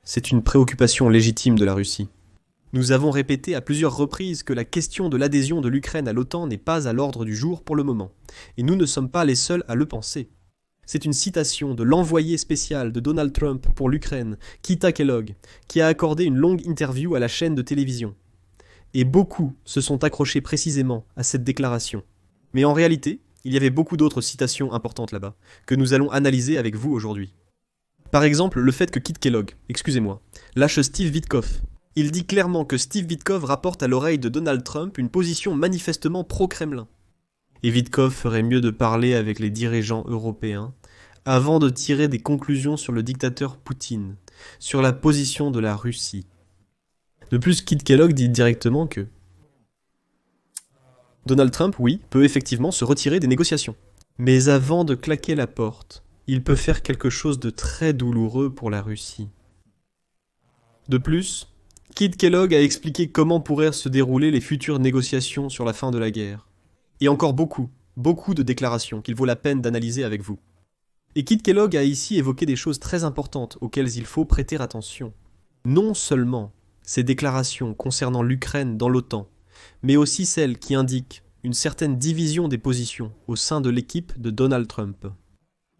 C'est une préoccupation légitime de la Russie. Nous avons répété à plusieurs reprises que la question de l'adhésion de l'Ukraine à l'OTAN n'est pas à l'ordre du jour pour le moment, et nous ne sommes pas les seuls à le penser. C'est une citation de l'envoyé spécial de Donald Trump pour l'Ukraine, Kita Kellogg, qui a accordé une longue interview à la chaîne de télévision. Et beaucoup se sont accrochés précisément à cette déclaration. Mais en réalité, il y avait beaucoup d'autres citations importantes là-bas, que nous allons analyser avec vous aujourd'hui. Par exemple, le fait que Kit Kellogg, lâche Steve Witkoff. Il dit clairement que Steve Witkoff rapporte à l'oreille de Donald Trump une position manifestement pro-Kremlin. Et Witkoff ferait mieux de parler avec les dirigeants européens avant de tirer des conclusions sur le dictateur Poutine, sur la position de la Russie. De plus, Kit Kellogg dit directement que Donald Trump, oui, peut effectivement se retirer des négociations. Mais avant de claquer la porte, il peut faire quelque chose de très douloureux pour la Russie. De plus, Kit Kellogg a expliqué comment pourraient se dérouler les futures négociations sur la fin de la guerre. Et encore beaucoup de déclarations qu'il vaut la peine d'analyser avec vous. Et Kit Kellogg a ici évoqué des choses très importantes auxquelles il faut prêter attention. Non seulement ces déclarations concernant l'Ukraine dans l'OTAN, mais aussi celles qui indiquent une certaine division des positions au sein de l'équipe de Donald Trump.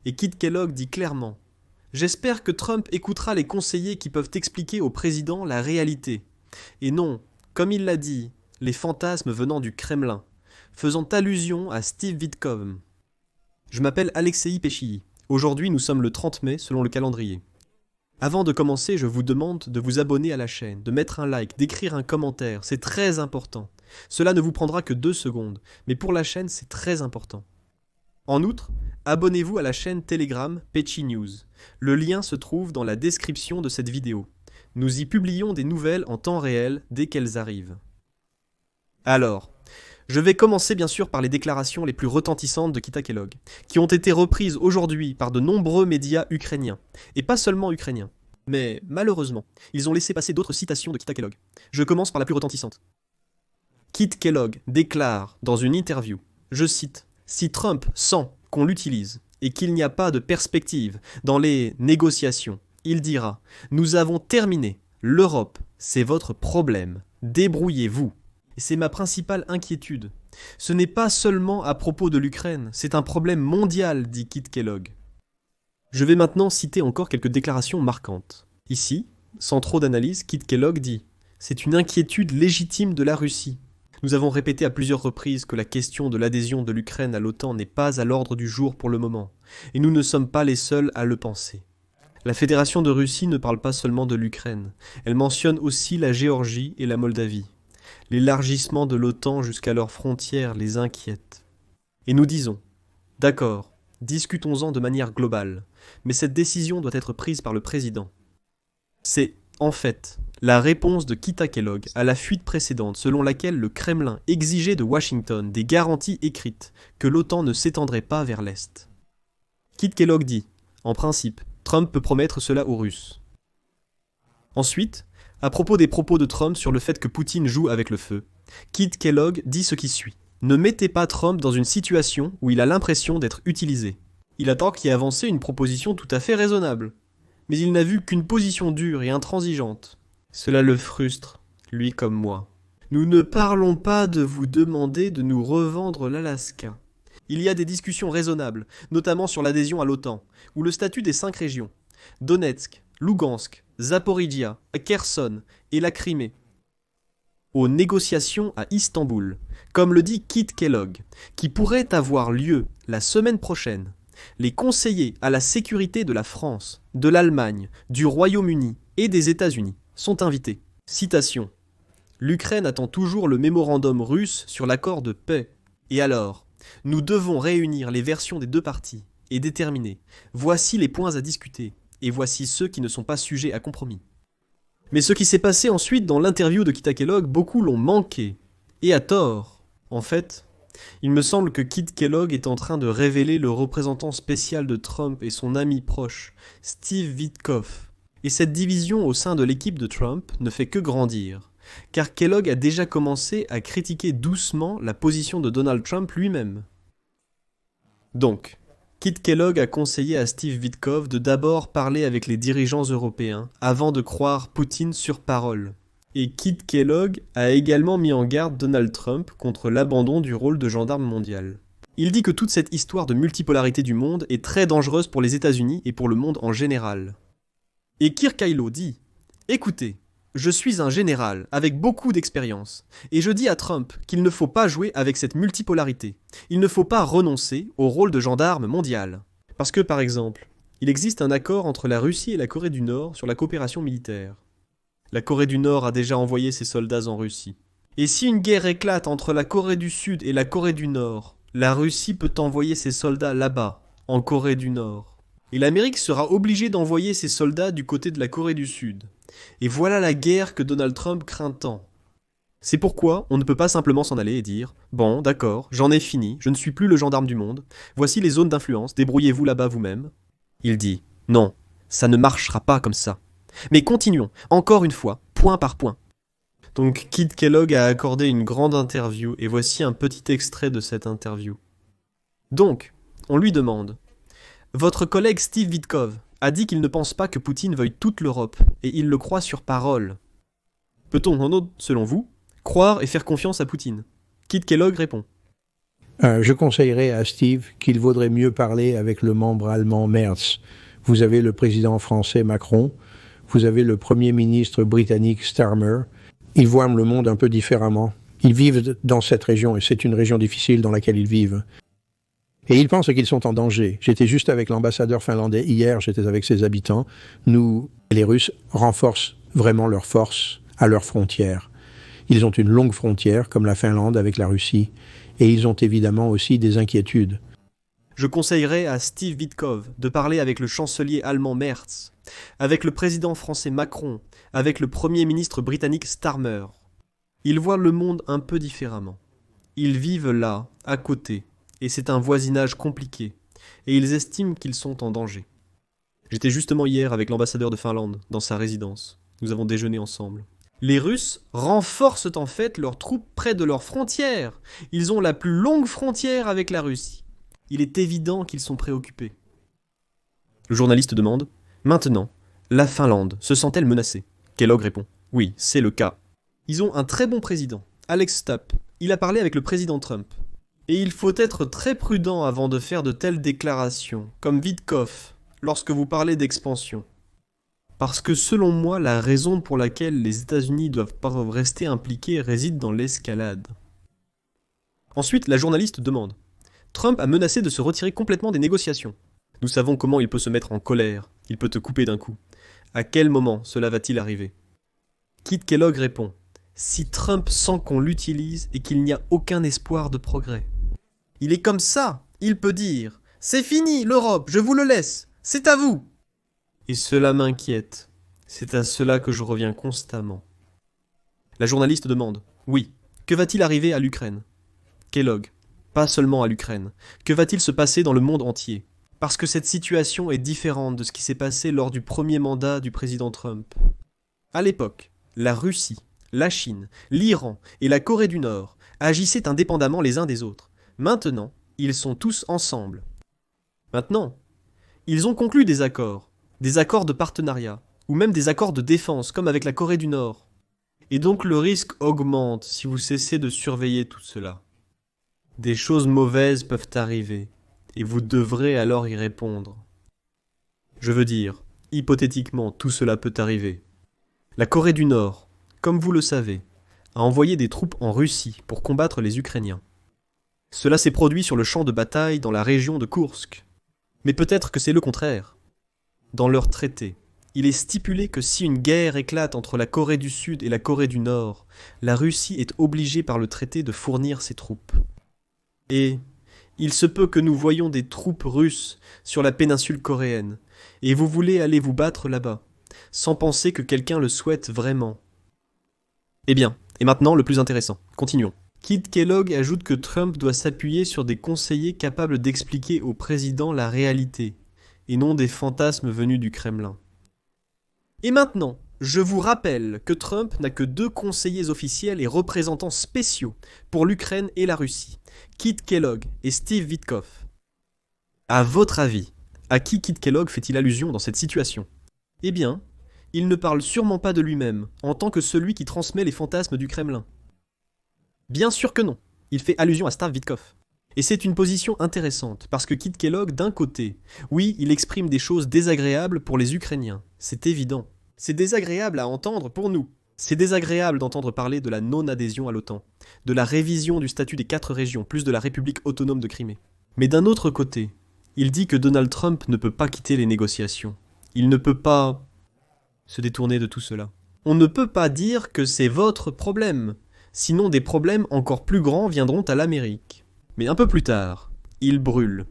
Et Kit Kellogg dit clairement « J'espère que Trump écoutera les conseillers qui peuvent expliquer au président la réalité. Et non, comme il l'a dit, les fantasmes venant du Kremlin, faisant allusion à Steve Witkoff. Je m'appelle Alexei Peschiy. Aujourd'hui, nous sommes le 30 mai selon le calendrier. Avant de commencer, je vous demande de vous abonner à la chaîne, de mettre un like, d'écrire un commentaire, c'est très important. Cela ne vous prendra que 2 secondes, mais pour la chaîne, c'est très important. En outre, abonnez-vous à la chaîne Telegram Peschiy News. Le lien se trouve dans la description de cette vidéo. Nous y publions des nouvelles en temps réel dès qu'elles arrivent. Alors, je vais commencer bien sûr par les déclarations les plus retentissantes de Kita Kellogg, qui ont été reprises aujourd'hui par de nombreux médias ukrainiens, et pas seulement ukrainiens. Mais malheureusement, ils ont laissé passer d'autres citations de Kita Kellogg. Je commence par la plus retentissante. Kit Kellogg déclare dans une interview, je cite, « Si Trump sent qu'on l'utilise et qu'il n'y a pas de perspective dans les négociations, il dira « Nous avons terminé, l'Europe, c'est votre problème, débrouillez-vous ». Et c'est ma principale inquiétude. Ce n'est pas seulement à propos de l'Ukraine, c'est un problème mondial, dit Kit Kellogg. Je vais maintenant citer encore quelques déclarations marquantes. Ici, sans trop d'analyse, Kit Kellogg dit « C'est une inquiétude légitime de la Russie. Nous avons répété à plusieurs reprises que la question de l'adhésion de l'Ukraine à l'OTAN n'est pas à l'ordre du jour pour le moment, et nous ne sommes pas les seuls à le penser. La Fédération de Russie ne parle pas seulement de l'Ukraine, elle mentionne aussi la Géorgie et la Moldavie. L'élargissement de l'OTAN jusqu'à leurs frontières les inquiète. Et nous disons, d'accord, discutons-en de manière globale, mais cette décision doit être prise par le président. C'est, en fait, la réponse de Kita Kellogg à la fuite précédente selon laquelle le Kremlin exigeait de Washington des garanties écrites que l'OTAN ne s'étendrait pas vers l'Est. Kit Kellogg dit, en principe, Trump peut promettre cela aux Russes. Ensuite, à propos des propos de Trump sur le fait que Poutine joue avec le feu, Kit Kellogg dit ce qui suit. Ne mettez pas Trump dans une situation où il a l'impression d'être utilisé. Il attend qu'il y ait avancé une proposition tout à fait raisonnable. Mais il n'a vu qu'une position dure et intransigeante. Cela le frustre, lui comme moi. Nous ne parlons pas de vous demander de nous revendre l'Alaska. Il y a des discussions raisonnables, notamment sur l'adhésion à l'OTAN, ou le statut des 5 régions. Donetsk, Lugansk, Zaporijia, Kherson et la Crimée. Aux négociations à Istanbul, comme le dit Kit Kellogg, qui pourraient avoir lieu la semaine prochaine, les conseillers à la sécurité de la France, de l'Allemagne, du Royaume-Uni et des États-Unis sont invités. Citation. L'Ukraine attend toujours le mémorandum russe sur l'accord de paix. Et alors, nous devons réunir les versions des 2 parties et déterminer, voici les points à discuter. Et voici ceux qui ne sont pas sujets à compromis. Mais ce qui s'est passé ensuite dans l'interview de Kita Kellogg, beaucoup l'ont manqué. Et à tort. En fait, il me semble que Kit Kellogg est en train de révéler le représentant spécial de Trump et son ami proche, Steve Witkoff. Et cette division au sein de l'équipe de Trump ne fait que grandir. Car Kellogg a déjà commencé à critiquer doucement la position de Donald Trump lui-même. Donc, Kit Kellogg a conseillé à Steve Witkoff de d'abord parler avec les dirigeants européens avant de croire Poutine sur parole. Et Kit Kellogg a également mis en garde Donald Trump contre l'abandon du rôle de gendarme mondial. Il dit que toute cette histoire de multipolarité du monde est très dangereuse pour les États-Unis et pour le monde en général. Et Kirk dit « Écoutez, je suis un général avec beaucoup d'expérience, et je dis à Trump qu'il ne faut pas jouer avec cette multipolarité. Il ne faut pas renoncer au rôle de gendarme mondial. Parce que, par exemple, il existe un accord entre la Russie et la Corée du Nord sur la coopération militaire. La Corée du Nord a déjà envoyé ses soldats en Russie. Et si une guerre éclate entre la Corée du Sud et la Corée du Nord, la Russie peut envoyer ses soldats là-bas, en Corée du Nord. Et l'Amérique sera obligée d'envoyer ses soldats du côté de la Corée du Sud. Et voilà la guerre que Donald Trump craint tant. C'est pourquoi on ne peut pas simplement s'en aller et dire « Bon, d'accord, j'en ai fini, je ne suis plus le gendarme du monde, voici les zones d'influence, débrouillez-vous là-bas vous-même. » Il dit « Non, ça ne marchera pas comme ça. Mais continuons, encore une fois, point par point. » Donc Kit Kellogg a accordé une grande interview et voici un petit extrait de cette interview. Donc, on lui demande « Votre collègue Steve Witkoff a dit qu'il ne pense pas que Poutine veuille toute l'Europe, et il le croit sur parole. Peut-on, en outre, selon vous, croire et faire confiance à Poutine ? Kit Kellogg répond. Je conseillerais à Steve qu'il vaudrait mieux parler avec le membre allemand Merz. Vous avez le président français Macron, vous avez le premier ministre britannique Starmer. Ils voient le monde un peu différemment. Ils vivent dans cette région, et c'est une région difficile dans laquelle ils vivent. Et ils pensent qu'ils sont en danger. J'étais juste avec l'ambassadeur finlandais hier, j'étais avec ses habitants. Nous, les Russes, renforcent vraiment leur force à leurs frontières. Ils ont une longue frontière, comme la Finlande avec la Russie, et ils ont évidemment aussi des inquiétudes. Je conseillerais à Steve Witkoff de parler avec le chancelier allemand Merz, avec le président français Macron, avec le premier ministre britannique Starmer. Ils voient le monde un peu différemment. Ils vivent là, à côté. Et c'est un voisinage compliqué, et ils estiment qu'ils sont en danger. J'étais justement hier avec l'ambassadeur de Finlande, dans sa résidence. Nous avons déjeuné ensemble. Les Russes renforcent en fait leurs troupes près de leurs frontières. Ils ont la plus longue frontière avec la Russie. Il est évident qu'ils sont préoccupés. Le journaliste demande « Maintenant, la Finlande se sent-elle menacée ?» Kellogg répond « Oui, c'est le cas. Ils ont un très bon président, Alex Stubb. Il a parlé avec le président Trump. Et il faut être très prudent avant de faire de telles déclarations, comme Witkoff, lorsque vous parlez d'expansion. Parce que selon moi, la raison pour laquelle les États-Unis doivent pas rester impliqués réside dans l'escalade. » Ensuite, la journaliste demande « Trump a menacé de se retirer complètement des négociations. Nous savons comment il peut se mettre en colère, il peut te couper d'un coup. À quel moment cela va-t-il arriver ?» Kit Kellogg répond « Si Trump sent qu'on l'utilise et qu'il n'y a aucun espoir de progrès. Il est comme ça, il peut dire « C'est fini l'Europe, je vous le laisse, c'est à vous !» Et cela m'inquiète, c'est à cela que je reviens constamment. La journaliste demande « Oui, que va-t-il arriver à l'Ukraine ?» Kellogg « Pas seulement à l'Ukraine, que va-t-il se passer dans le monde entier ? Parce que cette situation est différente de ce qui s'est passé lors du premier mandat du président Trump. À l'époque, la Russie, la Chine, l'Iran et la Corée du Nord agissaient indépendamment les uns des autres. Maintenant, ils sont tous ensemble. Maintenant, ils ont conclu des accords de partenariat, ou même des accords de défense, comme avec la Corée du Nord. Et donc le risque augmente si vous cessez de surveiller tout cela. Des choses mauvaises peuvent arriver, et vous devrez alors y répondre. Je veux dire, hypothétiquement, tout cela peut arriver. La Corée du Nord, comme vous le savez, a envoyé des troupes en Russie pour combattre les Ukrainiens. Cela s'est produit sur le champ de bataille dans la région de Koursk. Mais peut-être que c'est le contraire. Dans leur traité, il est stipulé que si une guerre éclate entre la Corée du Sud et la Corée du Nord, la Russie est obligée par le traité de fournir ses troupes. Et il se peut que nous voyions des troupes russes sur la péninsule coréenne, et vous voulez aller vous battre là-bas, sans penser que quelqu'un le souhaite vraiment. Eh bien, et maintenant le plus intéressant, continuons. Kit Kellogg ajoute que Trump doit s'appuyer sur des conseillers capables d'expliquer au président la réalité, et non des fantasmes venus du Kremlin. Et maintenant, je vous rappelle que Trump n'a que 2 conseillers officiels et représentants spéciaux pour l'Ukraine et la Russie, Kit Kellogg et Steve Witkoff. À votre avis, à qui Kit Kellogg fait-il allusion dans cette situation? Eh bien, il ne parle sûrement pas de lui-même, en tant que celui qui transmet les fantasmes du Kremlin. Bien sûr que non, il fait allusion à Stav Vitkov. Et c'est une position intéressante, parce que Kit Kellogg, d'un côté, oui, il exprime des choses désagréables pour les Ukrainiens, c'est évident. C'est désagréable à entendre pour nous. C'est désagréable d'entendre parler de la non-adhésion à l'OTAN, de la révision du statut des 4 régions, plus de la République autonome de Crimée. Mais d'un autre côté, il dit que Donald Trump ne peut pas quitter les négociations. Il ne peut pas se détourner de tout cela. On ne peut pas dire que c'est votre problème, sinon des problèmes encore plus grands viendront à l'Amérique. Mais un peu plus tard, il brûle.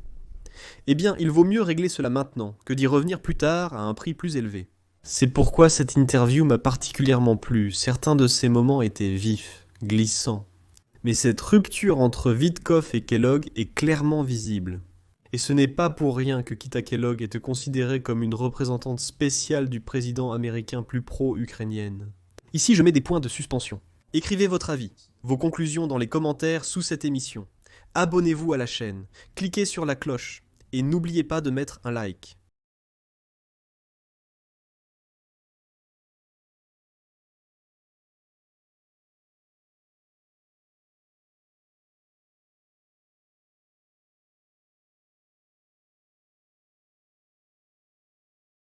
Eh bien, il vaut mieux régler cela maintenant que d'y revenir plus tard à un prix plus élevé. C'est pourquoi cette interview m'a particulièrement plu. Certains de ces moments étaient vifs, glissants. Mais cette rupture entre Vitkov et Kellogg est clairement visible. Et ce n'est pas pour rien que Kit Kellogg était considérée comme une représentante spéciale du président américain plus pro-ukrainienne. Ici, je mets des points de suspension. Écrivez votre avis, vos conclusions dans les commentaires sous cette émission. Abonnez-vous à la chaîne, cliquez sur la cloche et n'oubliez pas de mettre un like.